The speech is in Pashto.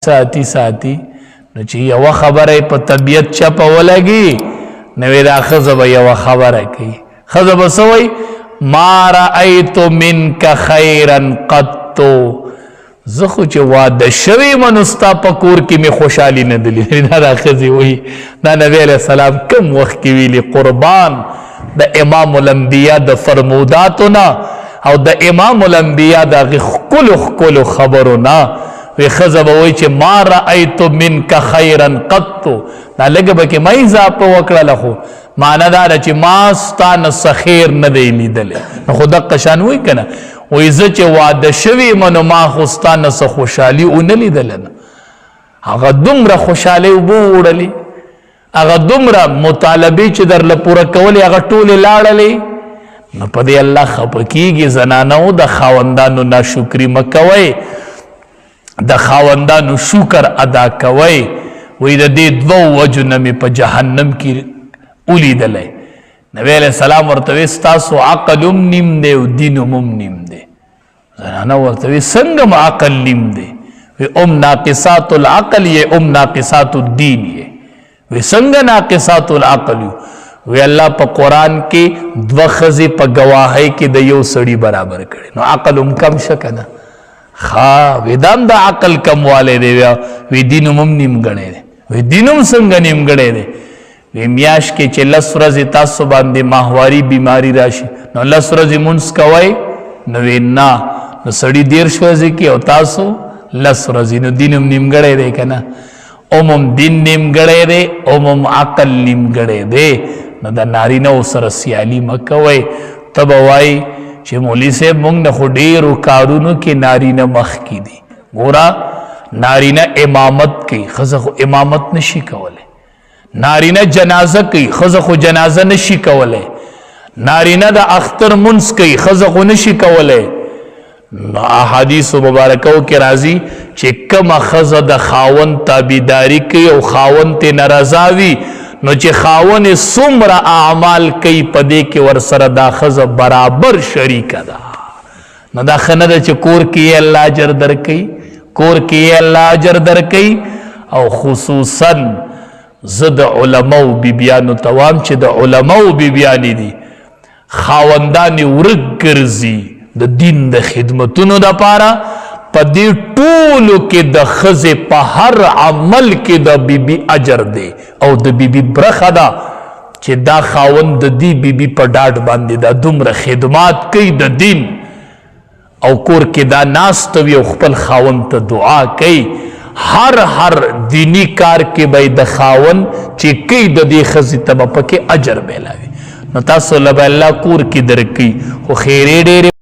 ساتي نو چې یو خبره په طبیعت چپه ولګي نو دا خزه به یو خبره کوي خزه به سوی ما رأیت منک خیرا قط زه خو چې واده شوی منستا په کور کې می خوشحالي نه دلی دا خزه وی دا نبی علیہ السلام کم وخت کې ویلي قربان د امام الانبیاء د فرموداتنا او د امام الانبیاء د خلو خبرنا وی خزه به وی چې ما رأیت منک خیرا قط دا لږه به کې ما اضافه وکړله خو معنا دا ده چې ما ستا نه څه خیر نه دی لیدلی نو خو دقه شان وایي که نه وایي زه چې واده شوي یم نو ما خو ستا نه څه خوشحالي ونه لیدله نه هغه دومره خوشحالۍ اوبه ووړلې هغه دومره مطالبې چې درله پوره کولې هغه ټولې لاړلې نو په دې الله خفه کېږي زنانو د خاوندانو ناشکري مه کوئ د خاوندانو شکر ادا کوئ وی د دې دوو وجو نه مې په جهنم کې ولیدلی نبی علیہ السلام ورته وی ستاسو عقل هم نیم دی او دین هم نیم دی زنانه ورته وی څنګه م عقل نیم دی وی ام ناقصات العقل یې ام ناقصات الدین یې وی څنګه ناقصات العقل یو وی الله په قرآن کې دوه ښځې په ګواهۍ کې د یو سړي برابر کړي نو عقل هم کم شه که نه وی دام دا عقل کموالی دی وی دین هم نیم ګڼی دی وی دین هم څنګه نیم ګڼی دی وی میاش کې چې لس ورځې تاسو باندې ماهواري بیماری راشي نو لس ورځې مونځ کوئ نو وی نه نو سړي 13 ورځې کې او تاسو لس ورځې نو دین هم نیم ګڼی دی که نه هم دین نیم ګڼی دی هم عقل نیم ګڼی دی نو د نارینهو سره سیالي مه کوئ ته به وایي چې مولوي صاحب مونږ نه خو ډېرو کارونو کې نارینه مخکې دي ګوره نارینه امامت کوي ښځه خو امامت نشي کولی نارینه جنازه کوي ښځه خو جنازه نشي کولی نارینه د اختر منځ کوي ښځه خو نشي کولی احادیثو مبارکو کې راځي چې کومه ښځه د خاوند تابعداري کوي او خاوند ترې نه رضا وي نو چې خاون څومره اعمال کوي په دې کې ورسره دا ښځه برابر شریکه ده نو دا ښه نه ده چې کور کې یې الله اجر درکوي کور کې یې الله اجر درکوي او خصوصا زه د علماو بیبیانو ته وایم چې د علماو بیبیانې دي خاوندانې ورک ګرځي د دین د خدمتونو دپاره په دې ټولو کې د ښځې په هر عمل کې د بیبي اجر دی او د بیبي برخه ده چې دا خاوند د دې بیبي په ډاډ باندې دا دومره خدمات کوي د دین او کور کې دا ناسته وي او خپل خاوند ته دعا کوي هر دینی کار کې به د خاوند چې کوي د دې ښځې ته به پکې اجر میلاوي نو تاسو له به الله کور کې درکوي خو خیرې ډېرې